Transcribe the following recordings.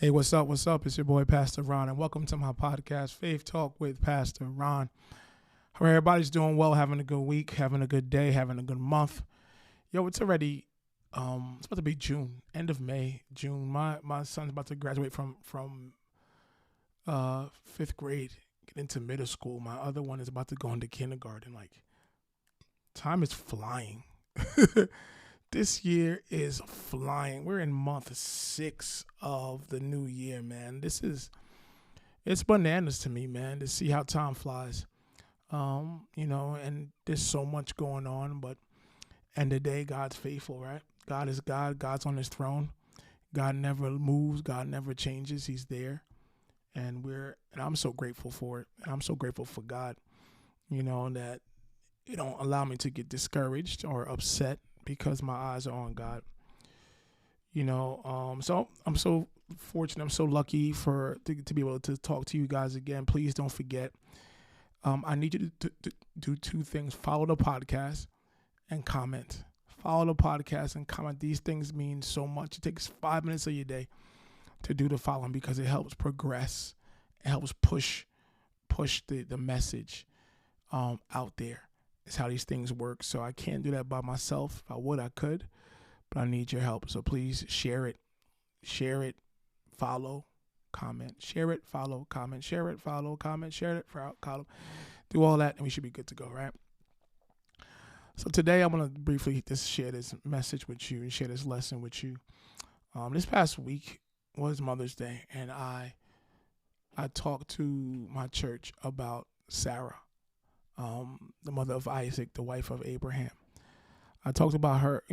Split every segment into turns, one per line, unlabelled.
Hey, what's up? What's up? It's your boy, Pastor Ron, and welcome to my podcast, Faith Talk with Pastor Ron. Hope everybody's doing well, having a good week, having a good day, having a good month. Yo, it's already, it's about to be June, end of May, June. My son's about to graduate from fifth grade, get into middle school. My other one is about to go into kindergarten. Like, time is flying. This year is flying. We're in month 6 of the new year, man. It's bananas to me, man, to see how time flies. And there's so much going on, but end of the day, God's faithful, right? God is God. God's on his throne. God never moves. God never changes. He's there. And I'm so grateful for it. And I'm so grateful for God, that it don't allow me to get discouraged or upset because my eyes are on God. So I'm so fortunate. I'm so lucky to be able to talk to you guys again. Please don't forget. I need you to do 2 things. Follow the podcast and comment. Follow the podcast and comment. These things mean so much. It takes 5 minutes of your day to do the following because it helps progress. It helps push the message out there. It's how these things work. So I can't do that by myself. If I would, I could, but I need your help. So please share it, follow, comment, share it, follow, comment, share it, follow, comment, share it, follow, do all that, and we should be good to go, right? So today I'm going to briefly just share this message with you and share this lesson with you. This past week was Mother's Day, and I talked to my church about Sarah, the mother of Isaac, the wife of Abraham. I talked about her,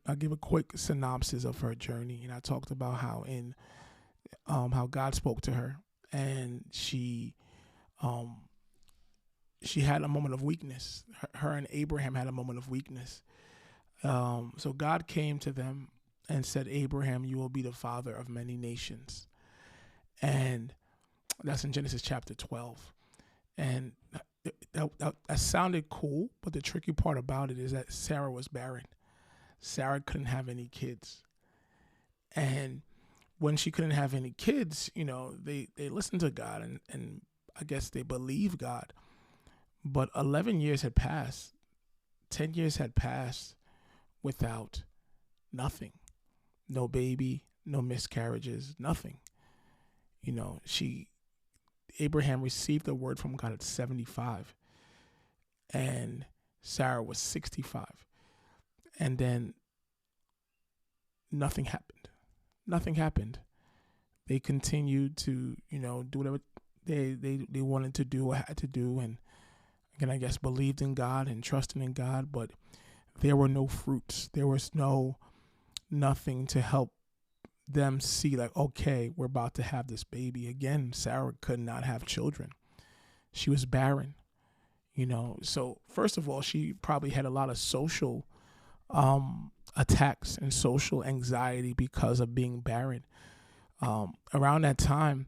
I give a quick synopsis of her journey, and I talked about how God spoke to her, and she had a moment of weakness. Her and Abraham had a moment of weakness. So God came to them and said, Abraham, you will be the father of many nations. And that's in Genesis chapter 12. And that sounded cool, but the tricky part about it is that Sarah was barren. Sarah couldn't have any kids. And when she couldn't have any kids, they listened to God and I guess they believed God. But 11 years had passed. 10 years had passed without nothing. No baby, no miscarriages, nothing. Abraham received the word from God at 75, and Sarah was 65. And then nothing happened. Nothing happened. They continued to, do whatever they wanted to do or had to do, and again, I guess believed in God and trusted in God, but there were no fruits. There was nothing to help them see like, okay, we're about to have this baby. Again, Sarah could not have children. She was barren, So first of all, she probably had a lot of social attacks and social anxiety because of being barren. Around that time,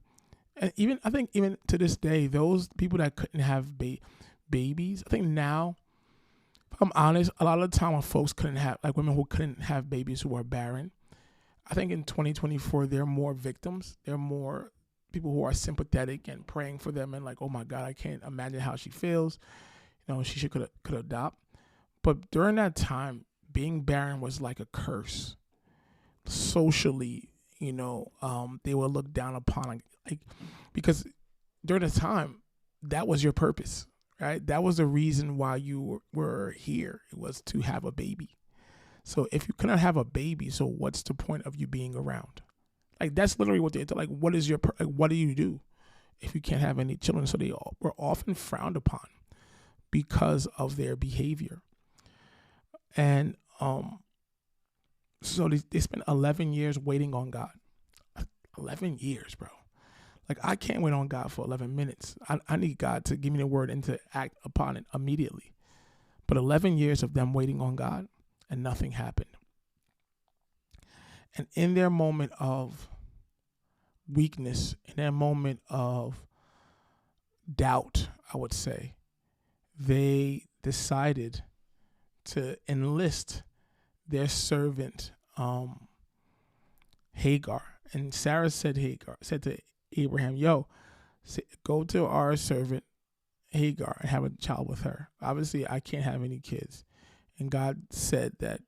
and I think even to this day, those people that couldn't have babies, I think now, if I'm honest, a lot of the time when folks couldn't have, like women who couldn't have babies who were barren, I think in 2024, there are more victims. There are more people who are sympathetic and praying for them and like, oh my God, I can't imagine how she feels. She could adopt. But during that time, being barren was like a curse. Socially, they were looked down upon, like because during the time, that was your purpose, right? That was the reason why you were here. It was to have a baby. So if you cannot have a baby, so what's the point of you being around? Like that's literally what like. What do you do if you can't have any children? So they were often frowned upon because of their behavior. And so they spent 11 years waiting on God. 11 years, bro. Like I can't wait on God for 11 minutes. I need God to give me the word and to act upon it immediately. But 11 years of them waiting on God, and nothing happened. And in their moment of weakness, in their moment of doubt, I would say, they decided to enlist their servant Hagar And Sarah said to Abraham, yo, go to our servant Hagar and have a child with her. Obviously, I can't have any kids. And God said that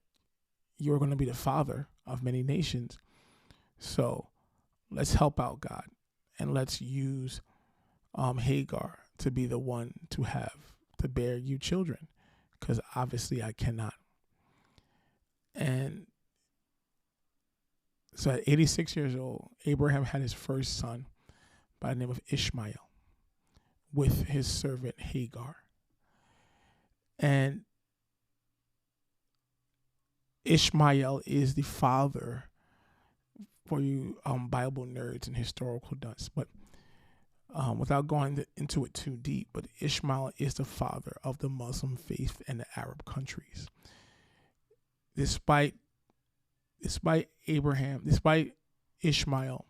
you're going to be the father of many nations. So let's help out God and let's use Hagar to be the one to bear you children, because obviously I cannot. And so at 86 years old, Abraham had his first son by the name of Ishmael with his servant Hagar. And Ishmael is the father, for you Bible nerds and historical nuts, but without going into it too deep, but Ishmael is the father of the Muslim faith and the Arab countries. Despite Ishmael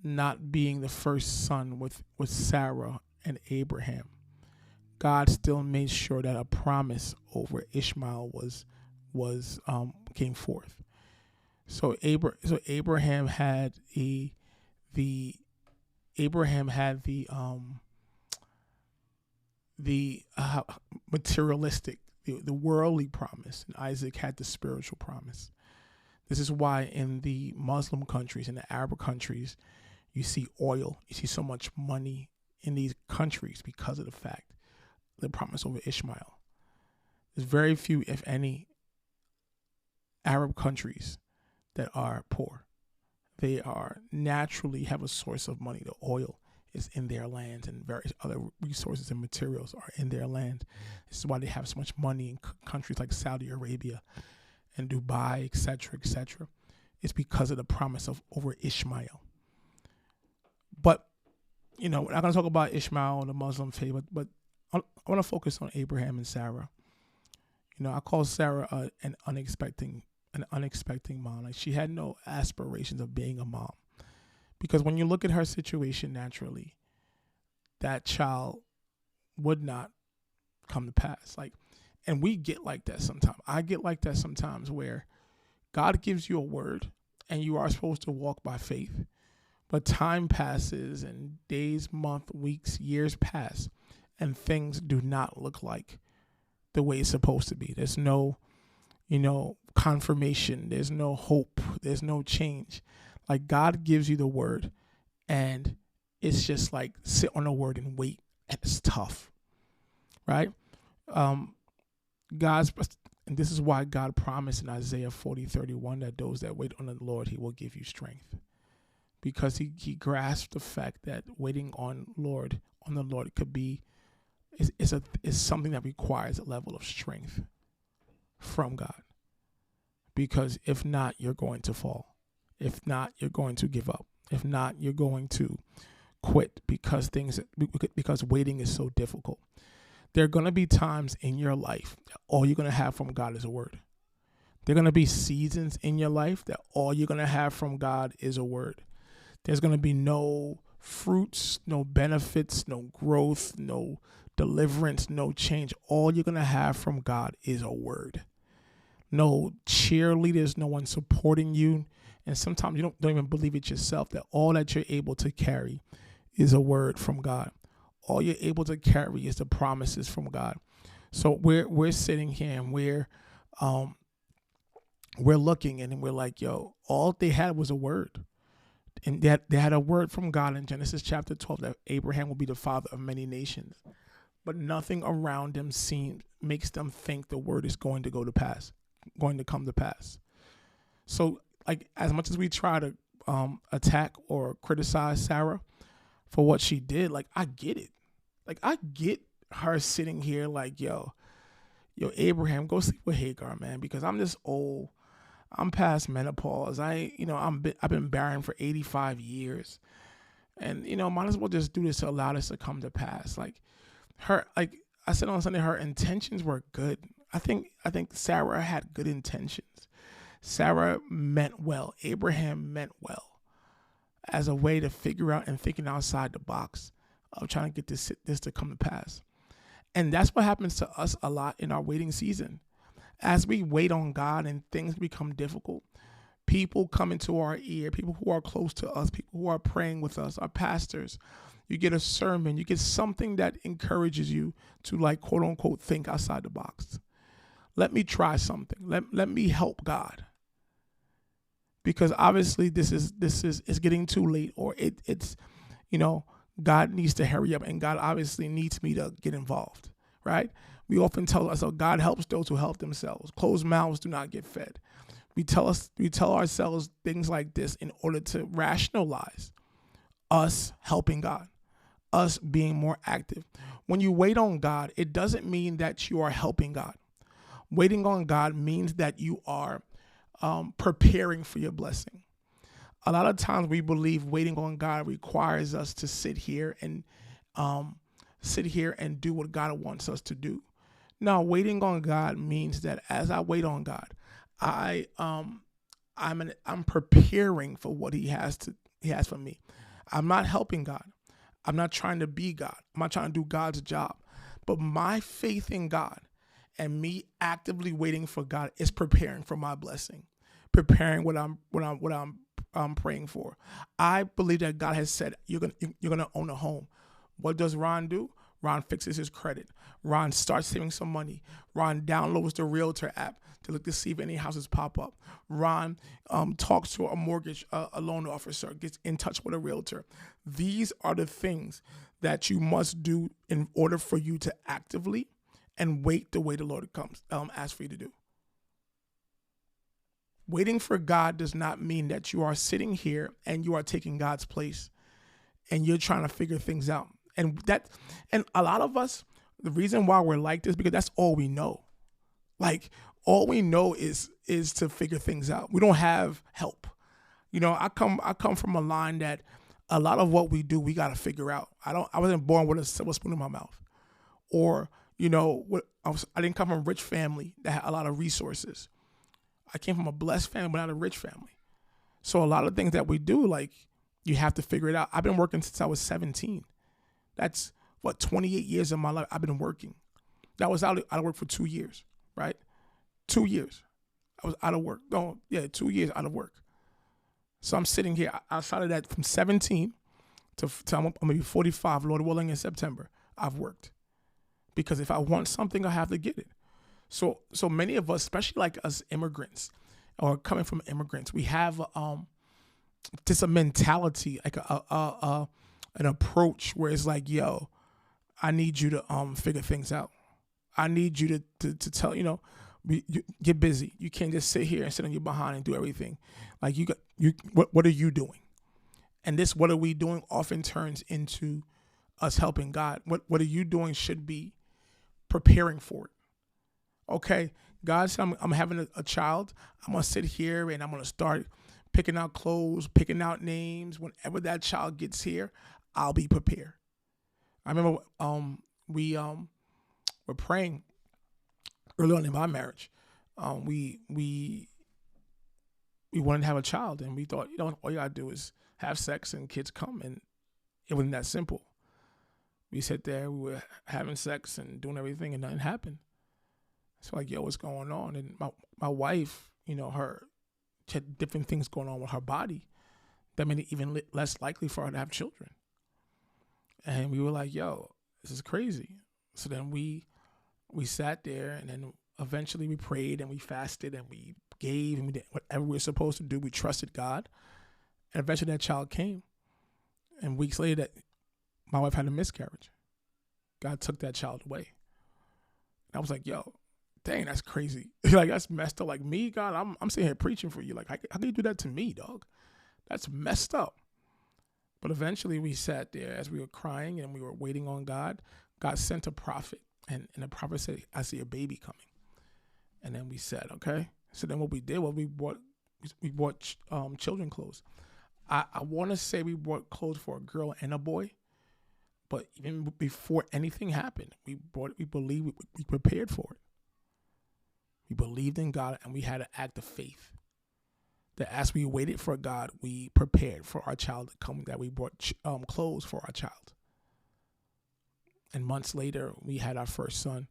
not being the first son with Sarah and Abraham, God still made sure that a promise over Ishmael came forth. So Abraham had the materialistic, the worldly promise, and Isaac had the spiritual promise. This is why in the Muslim countries, in the Arab countries, you see oil, you see so much money in these countries because of the promise over Ishmael. There's very few, if any, Arab countries that are poor. They are naturally have a source of money. The oil is in their land, and various other resources and materials are in their land. This is why they have so much money in countries like Saudi Arabia and Dubai, etc., etc. It's because of the promise of over Ishmael. But, we're not going to talk about Ishmael, the Muslim faith, but I want to focus on Abraham and Sarah. I call Sarah an unexpected mom. Like, she had no aspirations of being a mom, because when you look at her situation naturally, that child would not come to pass. And we get like that sometimes. I get like that sometimes, where God gives you a word and you are supposed to walk by faith, but time passes and days, months, weeks, years pass, and things do not look like the way it's supposed to be. There's no, confirmation. There's no hope. There's no change. Like, God gives you the word, and it's just like sit on the word and wait, and it's tough, right? And this is why God promised in Isaiah 40:31 that those that wait on the Lord, he will give you strength, because he grasped the fact that waiting on the Lord could be is something that requires a level of strength from God, because if not, you're going to fall. If not, you're going to give up. If not, you're going to quit because waiting is so difficult. There are going to be times in your life that all you're going to have from God is a word. There are going to be seasons in your life that all you're going to have from God is a word. There's going to be no fruits, no benefits, no growth, no deliverance, no change. All you're going to have from God is a word. No cheerleaders, no one supporting you. And sometimes you don't even believe it yourself, that all that you're able to carry is a word from God. All you're able to carry is the promises from God. So we're sitting here and we're looking and we're like, yo, all they had was a word. And they had a word from God in Genesis chapter 12 that Abraham will be the father of many nations. But nothing around them makes them think the word is going to come to pass. So, like, as much as we try to attack or criticize Sarah for what she did, like, I get it. Like, I get her sitting here like, yo, Abraham, go sleep with Hagar, man, because I'm this old. I'm past menopause. I've been barren for 85 years, and might as well just do this to allow this to come to pass. Like I said on Sunday, her intentions were good. I think Sarah had good intentions. Sarah meant well. Abraham meant well, as a way to figure out and thinking outside the box of trying to get this to come to pass. And that's what happens to us a lot in our waiting season. As we wait on God and things become difficult, People come into our ear, people who are close to us, people who are praying with us, our pastors. You get a sermon, you get something that encourages you to, like, quote unquote, think outside the box. Let me try something. Let me help God. Because obviously this is it's getting too late, or it's God needs to hurry up, and God obviously needs me to get involved, right? We often tell ourselves God helps those who help themselves. Closed mouths do not get fed. We tell ourselves things like this in order to rationalize us helping God, us being more active. When you wait on God, it doesn't mean that you are helping God. Waiting on God means that you are preparing for your blessing. A lot of times we believe waiting on God requires us to sit here and do what God wants us to do. No, waiting on God means that as I wait on God, I'm preparing for what He has for me. I'm not helping God. I'm not trying to be God. I'm not trying to do God's job. But my faith in God and me actively waiting for God is preparing for my blessing, preparing what I'm praying for. I believe that God has said you're gonna own a home. What does Ron do? Ron fixes his credit. Ron starts saving some money. Ron downloads the Realtor app to look to see if any houses pop up. Ron talks to a loan officer, gets in touch with a realtor. These are the things that you must do in order for you to actively and wait the way the Lord comes asks for you to do. Waiting for God does not mean that you are sitting here and you are taking God's place and you're trying to figure things out. And a lot of us, the reason why we're like this, because that's all we know. Like, all we know is to figure things out. We don't have help. I come from a line that a lot of what we do, we got to figure out. I wasn't born with a silver spoon in my mouth, or I didn't come from a rich family that had a lot of resources. I came from a blessed family, but not a rich family. So a lot of things that we do, like, you have to figure it out. I've been working since I was 17. That's 28 years of my life I've been working. That was out of work for 2 years, right? 2 years. I was out of work. 2 years out of work. So I'm sitting here outside of that from 17 to I'm going to be 45, Lord willing, in September. I've worked. Because if I want something, I have to get it. So many of us, especially like us immigrants or coming from immigrants, we have just a mentality, like an approach where it's like, yo, I need you to figure things out. I need you to tell, you get busy. You can't just sit here and sit on your behind and do everything. Like, what are you doing? And this, what are we doing, often turns into us helping God. What are you doing should be preparing for it. Okay, God said, I'm having a child. I'm going to sit here and I'm going to start picking out clothes, picking out names. Whenever that child gets here, I'll be prepared. I remember we were praying early on in my marriage. We wanted to have a child, and we thought, all you got to do is have sex and kids come, and it wasn't that simple. We sat there, we were having sex and doing everything, and nothing happened. So like, yo, what's going on? And my wife, she had different things going on with her body that made it even less likely for her to have children. And we were like, yo, this is crazy. So then we sat there, and then eventually we prayed and we fasted and we gave and we did whatever we were supposed to do. We trusted God. And eventually that child came. And weeks later, my wife had a miscarriage. God took that child away. And I was like, yo, dang, that's crazy. Like, that's messed up. Like, me, God, I'm sitting here preaching for you. Like, how can you do that to me, dog? That's messed up. But eventually we sat there as we were crying and we were waiting on God. God sent a prophet, and the prophet said, I see a baby coming. And then we said, okay. So then what we did was we bought children clothes. I want to say we bought clothes for a girl and a boy. But even before anything happened, we believed, we prepared for it. We believed in God, and we had an act of faith. That as we waited for God, we prepared for our child to come, that we bought clothes for our child. And months later, we had our first son,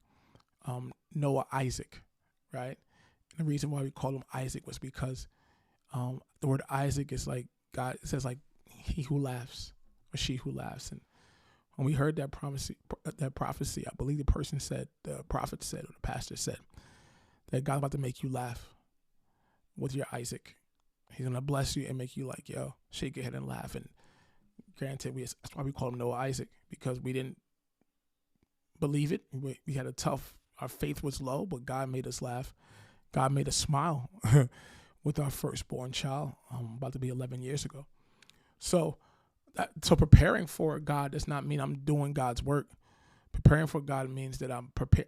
Noah Isaac, right? And the reason why we called him Isaac was because The word Isaac is like God. It says like he who laughs or she who laughs. And when we heard that prophecy, I believe the prophet said, or the pastor said, that God's about to make you laugh with your Isaac. He's going to bless you and make you like, yo, shake your head and laugh. And granted, that's why we call him Noah Isaac, because we didn't believe it. We had our faith was low, but God made us laugh. God made us smile with our firstborn child, about to be 11 years ago. So preparing for God does not mean I'm doing God's work. Preparing for God means that I'm prepared.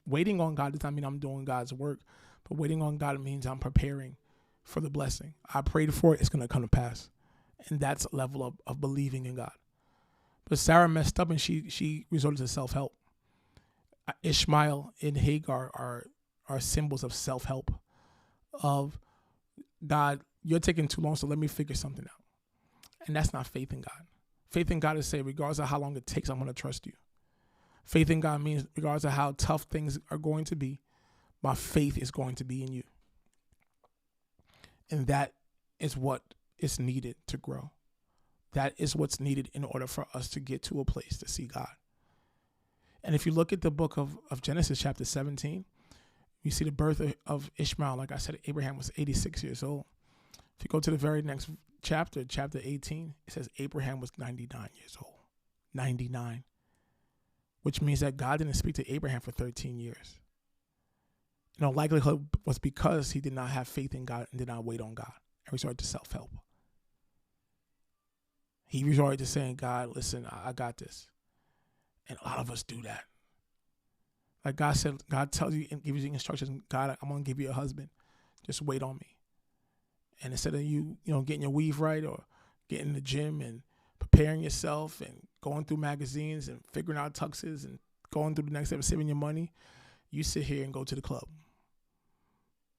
Waiting on God does not mean I'm doing God's work, but waiting on God means I'm preparing for the blessing. I prayed for it; it's going to come to pass, and that's a level of believing in God. But Sarah messed up, and she resorted to self-help. Ishmael and Hagar are symbols of self-help. Of God, you're taking too long, so let me figure something out. And that's not faith in God. Faith in God is saying, regardless of how long it takes, I'm going to trust you. Faith in God means regardless of how tough things are going to be, my faith is going to be in you. And that is what is needed to grow. That is what's needed in order for us to get to a place to see God. And if you look at the book of Genesis chapter 17, you see the birth of Ishmael. Like I said, Abraham was 86 years old. If you go to the very next chapter 18, it says Abraham was 99 years old. 99. Which means that God didn't speak to Abraham for 13 years. Likelihood was because he did not have faith in God and did not wait on God and resorted to self-help. He resorted to saying, God, listen, I got this. And a lot of us do that. Like God said, God tells you and gives you instructions, God, I'm going to give you a husband. Just wait on me. And instead of you getting your weave right or getting in the gym and preparing yourself and going through magazines and figuring out tuxes and going through the next step, saving your money, you sit here and go to the club.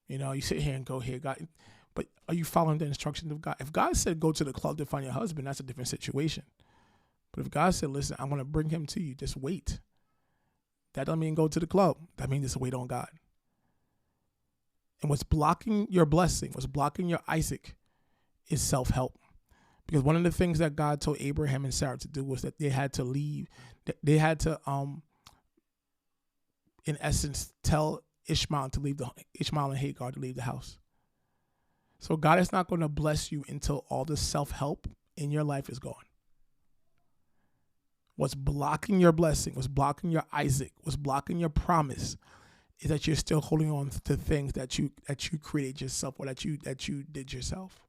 You sit here and go here, God. But are you following the instructions of God? If God said go to the club to find your husband, that's a different situation. But if God said, listen, I'm going to bring him to you, just wait. That doesn't mean go to the club. That means just wait on God. And what's blocking your blessing, what's blocking your Isaac is self-help. Because one of the things that God told Abraham and Sarah to do was that they had to leave. They had to, in essence, tell Ishmael and Hagar to leave the house. So God is not going to bless you until all the self-help in your life is gone. What's blocking your blessing, what's blocking your Isaac, what's blocking your promise is that you're still holding on to things that you created yourself or that you did yourself.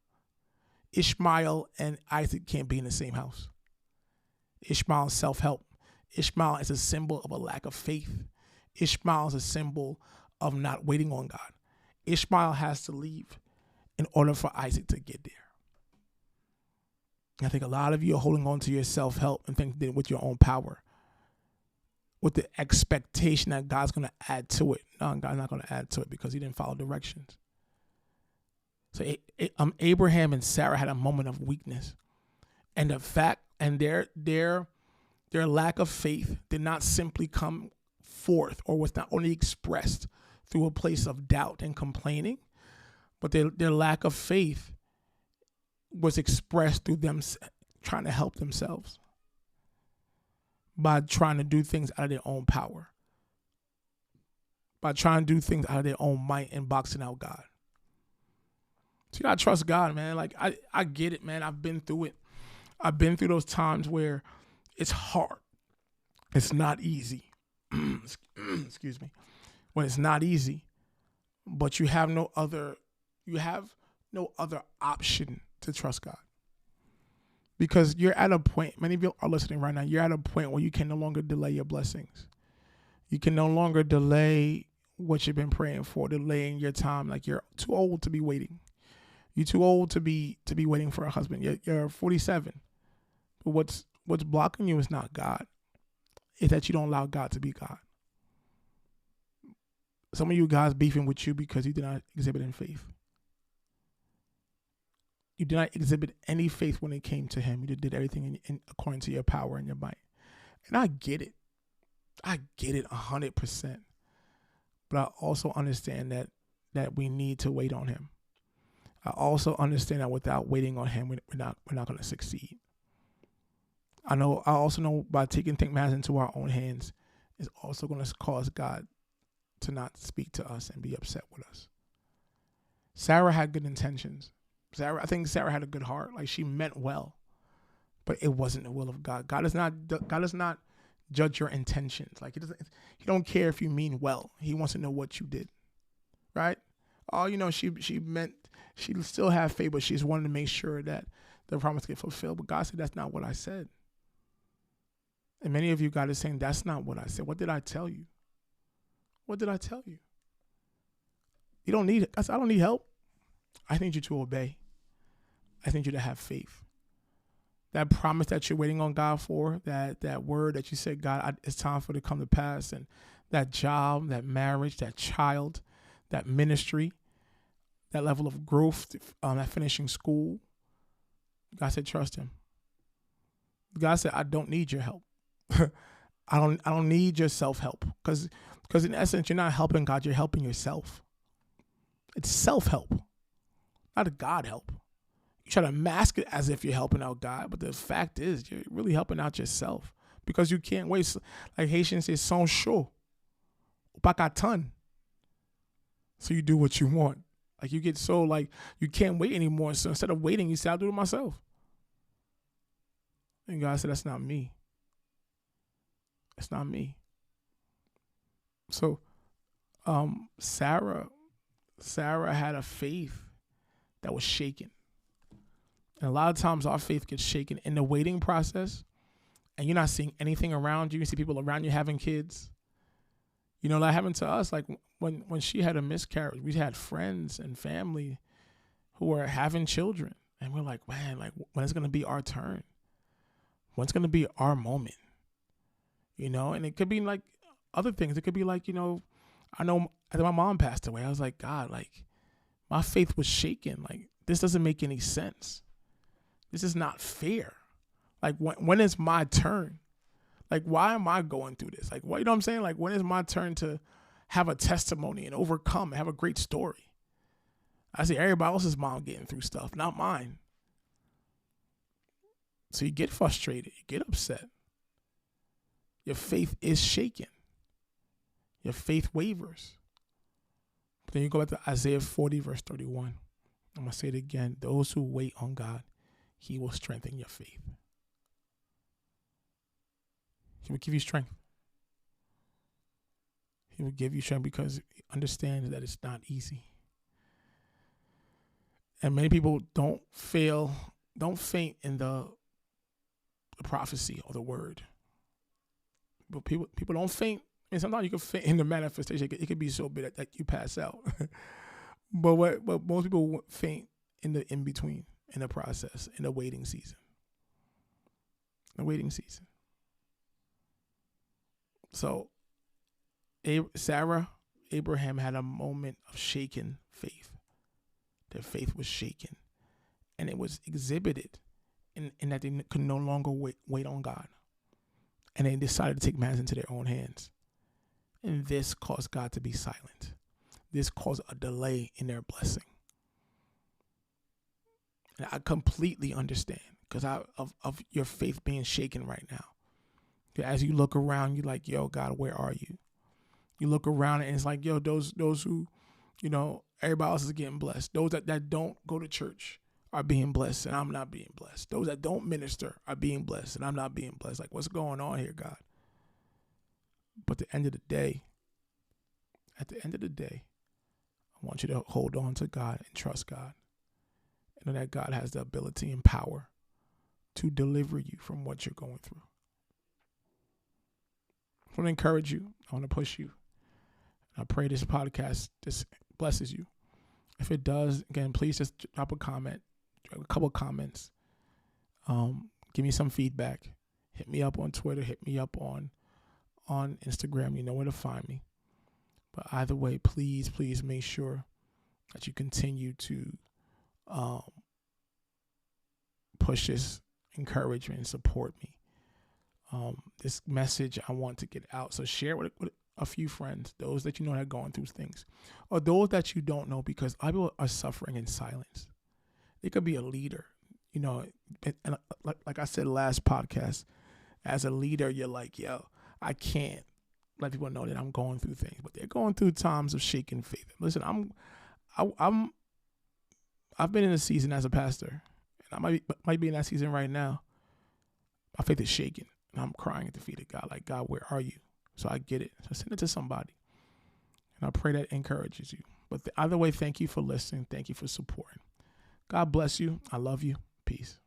Ishmael and Isaac can't be in the same house. Ishmael is self-help. Ishmael is a symbol of a lack of faith. Ishmael is a symbol of not waiting on God. Ishmael has to leave in order for Isaac to get there. I think a lot of you are holding on to your self-help and thinking with your own power, with the expectation that God's going to add to it. No, God's not going to add to it because he didn't follow directions. So Abraham and Sarah had a moment of weakness. And the fact and their lack of faith did not simply come forth or was not only expressed through a place of doubt and complaining, but their lack of faith was expressed through them trying to help themselves by trying to do things out of their own power, by trying to do things out of their own might and boxing out God. So you gotta trust God, man. Like I get it, man. I've been through it. I've been through those times where it's hard. It's not easy. Excuse me. When it's not easy, but you have no other option to trust God. Because you're at a point, many of you are listening right now, you're at a point where you can no longer delay your blessings. You can no longer delay what you've been praying for, delaying your time. Like you're too old to be waiting. You're too old to be waiting for a husband. You're 47. But what's blocking you is not God. It's that you don't allow God to be God. Some of you guys beefing with you because you did not exhibit in faith. You did not exhibit any faith when it came to him. You did everything according to your power and your might. And I get it. I get it 100%. But I also understand that we need to wait on him. I also understand that without waiting on him, we're not going to succeed. I also know by taking matters into our own hands is also going to cause God to not speak to us and be upset with us. Sarah had good intentions. I think Sarah had a good heart. Like, she meant well, but it wasn't the will of God. God does not judge your intentions. Like, he don't care if you mean well. He wants to know what you did, right? Oh, she still have faith, but she's wanting to make sure that the promise get fulfilled. But God said, that's not what I said. And many of you, God is saying, that's not what I said. What did I tell you? What did I tell you? I don't need help. I need you to obey. I need you to have faith. That promise that you're waiting on God for, that word that you said, God, it's time for it to come to pass, and that job, that marriage, that child, that ministry, that level of growth, that finishing school, God said, trust him. God said, I don't need your help. I don't need your self-help, because in essence, you're not helping God, you're helping yourself. It's self-help, not a God help. You try to mask it as if you're helping out God, but the fact is you're really helping out yourself, because you can't wait. Like Haitians say, sans chaud, pas qu'à ton. So you do what you want. Like, you get so, like, you can't wait anymore. So instead of waiting, you say, I'll do it myself. And God said, that's not me. It's not me. So Sarah had a faith that was shaken. And a lot of times our faith gets shaken in the waiting process, and you're not seeing anything around you. You see people around you having kids. You know, that happened to us. Like, when she had a miscarriage, we had friends and family who were having children. And we're like, man, like, when is going to be our turn? When's going to be our moment? You know, and it could be like other things. It could be like, I know after my mom passed away, I was like, God, like, my faith was shaken. Like, this doesn't make any sense. This is not fair. Like, when is my turn? Like, why am I going through this? Like, what, you know what I'm saying? Like, when is my turn to have a testimony and overcome and have a great story? I see everybody else's mom getting through stuff, not mine. So you get frustrated, you get upset. Your faith is shaken. Your faith wavers. But then you go back to Isaiah 40, verse 31. I'm going to say it again. Those who wait on God, he will strengthen your faith. He will give you strength. He will give you strength because he understands that it's not easy. And many people don't faint in the prophecy or the word. But people don't faint. And sometimes you can faint in the manifestation. It could be so bad that you pass out. but most people faint in the in between, in the process, in the waiting season. The waiting season. So Abraham had a moment of shaken faith. Their faith was shaken. And it was exhibited in that they could no longer wait on God. And they decided to take matters into their own hands. And this caused God to be silent. This caused a delay in their blessing. And I completely understand because of your faith being shaken right now. As you look around, you're like, yo, God, where are you? You look around and it's like, yo, those who, everybody else is getting blessed. Those that don't go to church are being blessed and I'm not being blessed. Those that don't minister are being blessed and I'm not being blessed. Like, what's going on here, God? But at the end of the day, I want you to hold on to God and trust God. And that God has the ability and power to deliver you from what you're going through. I want to encourage you. I want to push you. I pray this podcast just blesses you. If it does, again, please just drop a comment, a couple of comments. Give me some feedback. Hit me up on Twitter. Hit me up on Instagram. You know where to find me. But either way, please make sure that you continue to push this encouragement and support me. This message I want to get out. So share with a few friends, those that you know that are going through things, or those that you don't know, because people are suffering in silence. It could be a leader, you know, and like I said last podcast, as a leader, you're like, yo, I can't let people know that I'm going through things, but they're going through times of shaking faith. Listen, I've been in a season as a pastor, and I might be in that season right now. My faith is shaking, and I'm crying at the feet of God, like, God, where are you? So I get it. So send it to somebody, and I pray that encourages you. But either way, thank you for listening. Thank you for supporting. God bless you. I love you. Peace.